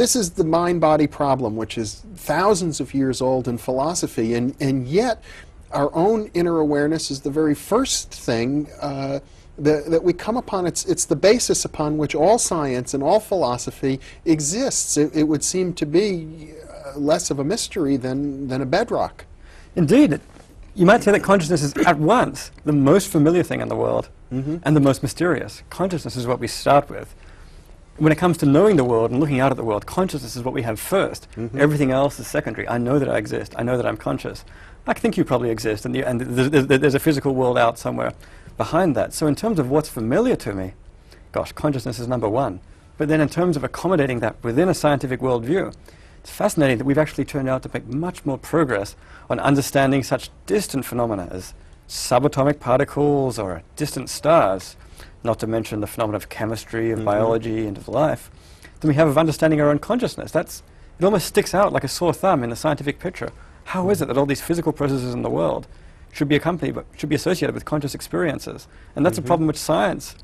this is the mind-body problem, which is thousands of years old in philosophy, and yet our own inner awareness is the very first thing that we come upon. It's the basis upon which all science and all philosophy exists. It would seem to be less of a mystery than a bedrock. Indeed. You might say that consciousness is at once the most familiar thing in the world and the most mysterious. Consciousness is what we start with. When it comes to knowing the world and looking out at the world, consciousness is what we have first. Everything else is secondary. I know that I exist. I know that I'm conscious. I think you probably exist, and there's a physical world out somewhere behind that. So in terms of what's familiar to me, gosh, consciousness is number one. But then in terms of accommodating that within a scientific worldview, it's fascinating that we've actually turned out to make much more progress on understanding such distant phenomena as subatomic particles or distant stars, not to mention the phenomena of chemistry, of biology, and of life, than we have of understanding our own consciousness. It almost sticks out like a sore thumb in the scientific picture. How is it that all these physical processes in the world should be associated with conscious experiences? And that's a problem which science,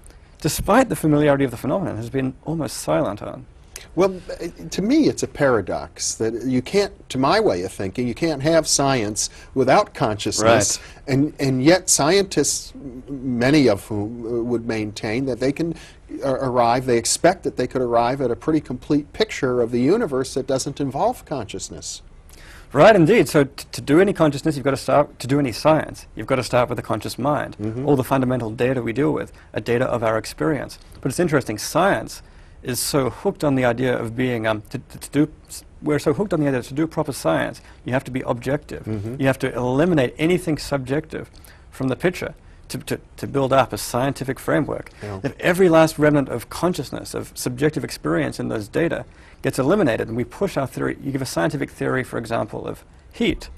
despite the familiarity of the phenomenon, has been almost silent on. Well, to me, it's a paradox that you can't, to my way of thinking, you can't have science without consciousness, and yet scientists, many of whom would maintain that they can they expect that they could arrive at a pretty complete picture of the universe that doesn't involve consciousness. Right, indeed. So to do any consciousness, you've got to start, to do any science, you've got to start with a conscious mind. All the fundamental data we deal with are data of our experience. But it's interesting, science is so hooked on the idea of being, we're so hooked on the idea to do proper science, you have to be objective. You have to eliminate anything subjective from the picture to build up a scientific framework. If every last remnant of consciousness, of subjective experience in those data gets eliminated, and we push our theory, you give a scientific theory, for example, of heat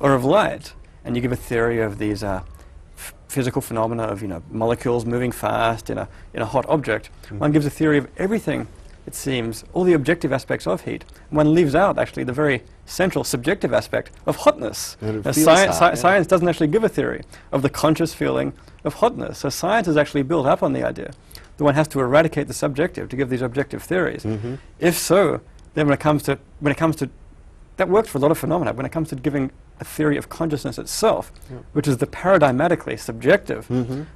or of light, and you give a theory of these physical phenomena of molecules moving fast in a hot object. One gives a theory of everything, it seems, all the objective aspects of heat. One leaves out actually the very central subjective aspect of hotness. Science doesn't actually give a theory of the conscious feeling of hotness. So science is actually built up on the idea that one has to eradicate the subjective to give these objective theories. If so, then when it comes to that works for a lot of phenomena. When it comes to giving a theory of consciousness itself, which is the paradigmatically subjective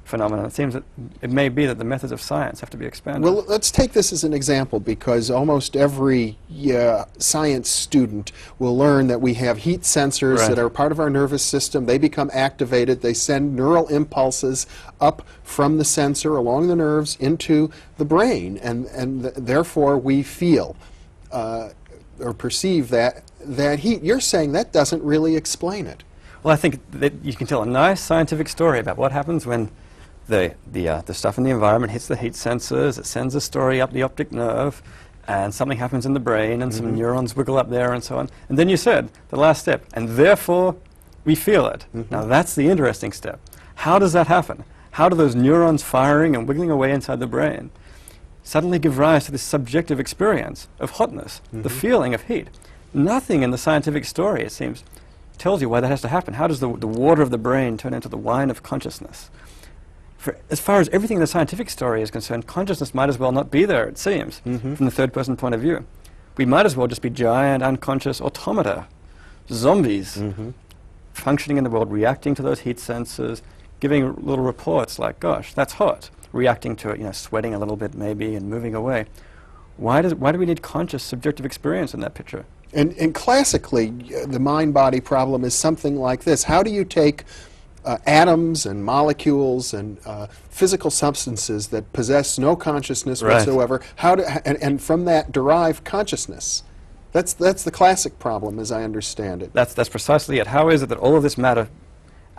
phenomenon, it seems that it may be that the methods of science have to be expanded. Well, let's take this as an example, because almost every science student will learn that we have heat sensors that are part of our nervous system. They become activated. They send neural impulses up from the sensor along the nerves into the brain, and therefore we feel or perceive that heat. You're saying that doesn't really explain it. Well, I think that you can tell a nice scientific story about what happens when the stuff in the environment hits the heat sensors. It sends a story up the optic nerve, and something happens in the brain, and some neurons wiggle up there, and so on. And then you said the last step, and therefore we feel it. Now that's the interesting step. How does that happen? How do those neurons firing and wiggling away inside the brain suddenly give rise to this subjective experience of hotness, the feeling of heat? Nothing in the scientific story, it seems, tells you why that has to happen. How does the water of the brain turn into the wine of consciousness? As far as everything in the scientific story is concerned, consciousness might as well not be there, it seems, from the third-person point of view. We might as well just be giant, unconscious automata, zombies, functioning in the world, reacting to those heat sensors, giving little reports like, gosh, that's hot, reacting to it, sweating a little bit maybe and moving away. Why do we need conscious subjective experience in that picture? And classically, the mind-body problem is something like this. How do you take atoms and molecules and physical substances that possess no consciousness whatsoever, and from that derive consciousness? That's the classic problem, as I understand it. That's precisely it. How is it that all of this matter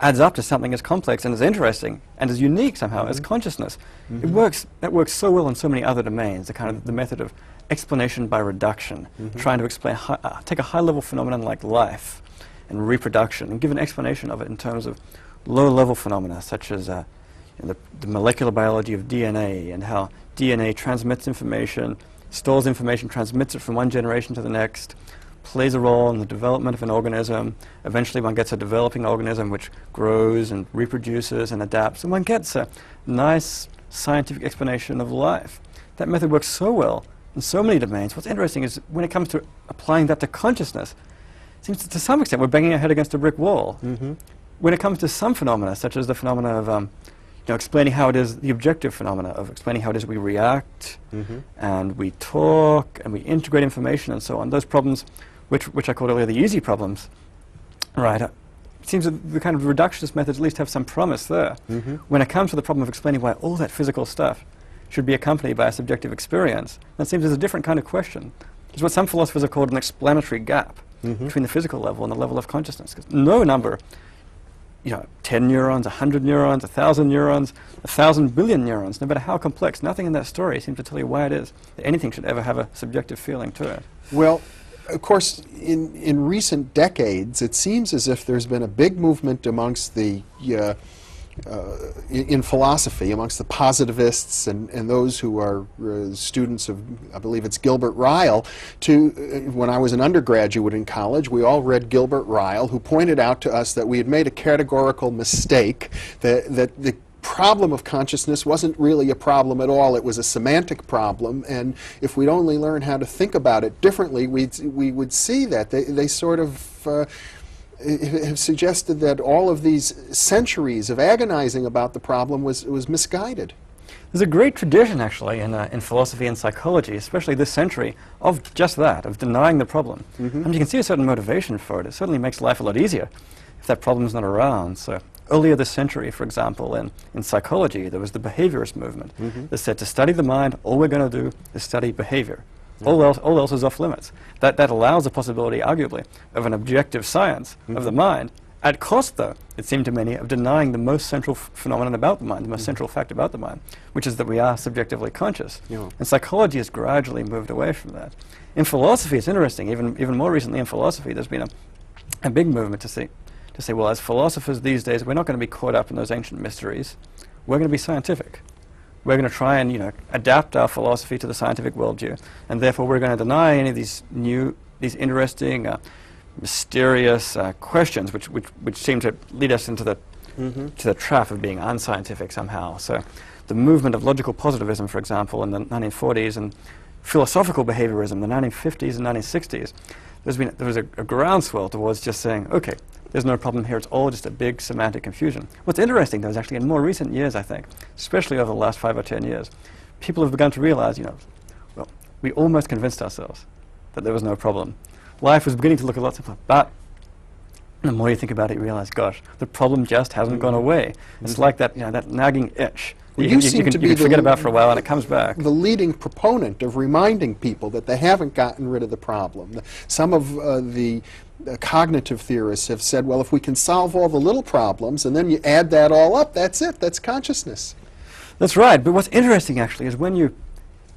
adds up to something as complex and as interesting and as unique somehow as consciousness? That works so well in so many other domains, the method of explanation by reduction, trying to explain, take a high-level phenomenon like life and reproduction and give an explanation of it in terms of low-level phenomena such as the molecular biology of DNA and how DNA transmits information, stores information, transmits it from one generation to the next, plays a role in the development of an organism. Eventually one gets a developing organism which grows and reproduces and adapts, and one gets a nice scientific explanation of life. That method works so well in so many domains. What's interesting is when it comes to applying that to consciousness, it seems to some extent we're banging our head against a brick wall. When it comes to some phenomena, such as the phenomena of explaining how it is, the objective phenomena of explaining how it is we react, and we talk, and we integrate information and so on, those problems, which I called earlier the easy problems, right, it seems that the kind of reductionist methods at least have some promise there. When it comes to the problem of explaining why all that physical stuff should be accompanied by a subjective experience, that seems as a different kind of question. It's what some philosophers have called an explanatory gap between the physical level and the level of consciousness. 'Cause no number, 10 neurons, 100 neurons, 1,000 neurons, 1,000 billion neurons, no matter how complex, nothing in that story seems to tell you why it is that anything should ever have a subjective feeling to it. Well, of course, in recent decades, it seems as if there's been a big movement amongst the in philosophy, amongst the positivists and those who are students of, I believe it's Gilbert Ryle, when I was an undergraduate in college, we all read Gilbert Ryle, who pointed out to us that we had made a categorical mistake, that the problem of consciousness wasn't really a problem at all. It was a semantic problem, and if we'd only learn how to think about it differently, we would see that. They sort of have suggested that all of these centuries of agonizing about the problem was misguided. There's a great tradition, actually, in philosophy and psychology, especially this century, of just that, of denying the problem. And you can see a certain motivation for it. It certainly makes life a lot easier if that problem's not around. So earlier this century, for example, in psychology, there was the behaviorist movement that said to study the mind, all we're going to do is study behavior. All else is off limits. That allows the possibility, arguably, of an objective science of the mind, at cost, though, it seemed to many, of denying the most central phenomenon about the mind, the most central fact about the mind, which is that we are subjectively conscious. And psychology has gradually moved away from that. In philosophy, it's interesting. Even more recently in philosophy, there's been a big movement to say, well, as philosophers these days, we're not going to be caught up in those ancient mysteries. We're going to be scientific. We're going to try and adapt our philosophy to the scientific worldview, and therefore we're going to deny any of these interesting, mysterious questions, which seem to lead us into the trap of being unscientific somehow. So, the movement of logical positivism, for example, in the 1940s, and philosophical behaviorism in the 1950s and 1960s, there was a groundswell towards just saying, okay, there's no problem here, it's all just a big semantic confusion. What's interesting, though, is actually in more recent years, I think, especially over the last 5 or 10 years, people have begun to realize, well, we almost convinced ourselves that there was no problem. Life was beginning to look a lot simpler, but the more you think about it, you realize, gosh, the problem just hasn't gone away. It's like that, that nagging itch. Well, you can forget about for a while, and it comes back. The leading proponent of reminding people that they haven't gotten rid of the problem. Some of the cognitive theorists have said, well, if we can solve all the little problems and then you add that all up, that's it. That's consciousness. That's right. But what's interesting, actually, is when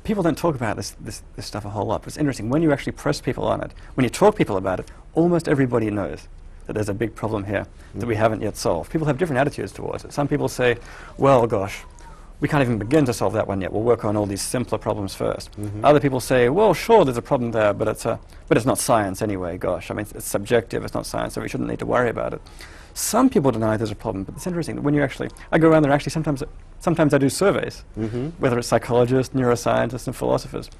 people don't talk about this stuff a whole lot, but it's interesting. When you actually press people on it, when you talk people about it, almost everybody knows that there's a big problem here that we haven't yet solved. People have different attitudes towards it. Some people say, well, gosh, we can't even begin to solve that one yet. We'll work on all these simpler problems first. Other people say, well, sure, there's a problem there, but it's not science anyway. Gosh, I mean, it's subjective. It's not science, so we shouldn't need to worry about it. Some people deny there's a problem, but it's interesting that when I go around there. Actually, sometimes I do surveys, whether it's psychologists, neuroscientists, and philosophers.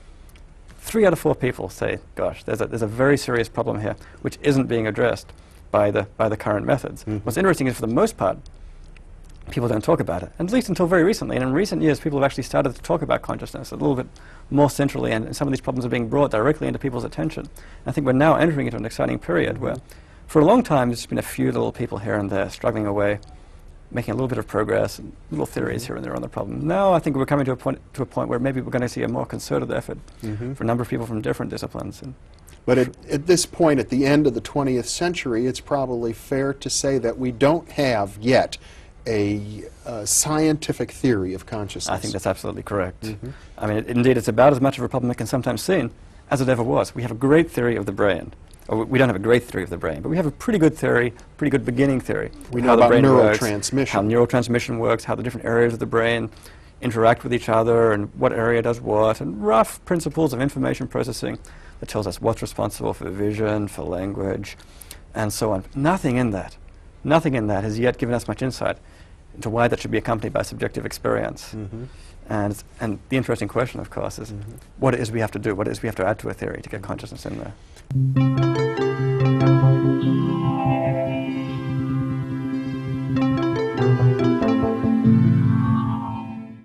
3 out of 4 people say, gosh, there's a very serious problem here, which isn't being addressed by the current methods. What's interesting is, for the most part, people don't talk about it, and at least until very recently. And in recent years, people have actually started to talk about consciousness a little bit more centrally, and some of these problems are being brought directly into people's attention. And I think we're now entering into an exciting period where, for a long time, there's been a few little people here and there struggling away, making a little bit of progress, and little theories here and there on the problem. Now I think we're coming to a point where maybe we're going to see a more concerted effort for a number of people from different disciplines. But at this point, at the end of the 20th century, it's probably fair to say that we don't have yet a scientific theory of consciousness. I think that's absolutely correct. I mean, indeed, it's about as much of a problem that can sometimes seem as it ever was. We have a great theory of the brain. Or we don't have a great theory of the brain, but we have a pretty good theory, pretty good beginning theory. We know about neurotransmission. How neurotransmission works, how the different areas of the brain interact with each other, and what area does what, and rough principles of information processing that tells us what's responsible for vision, for language, and so on. Nothing in that has yet given us much insight into why that should be accompanied by subjective experience. And the interesting question, of course, is what it is we have to do, what it is we have to add to a theory to get consciousness in there.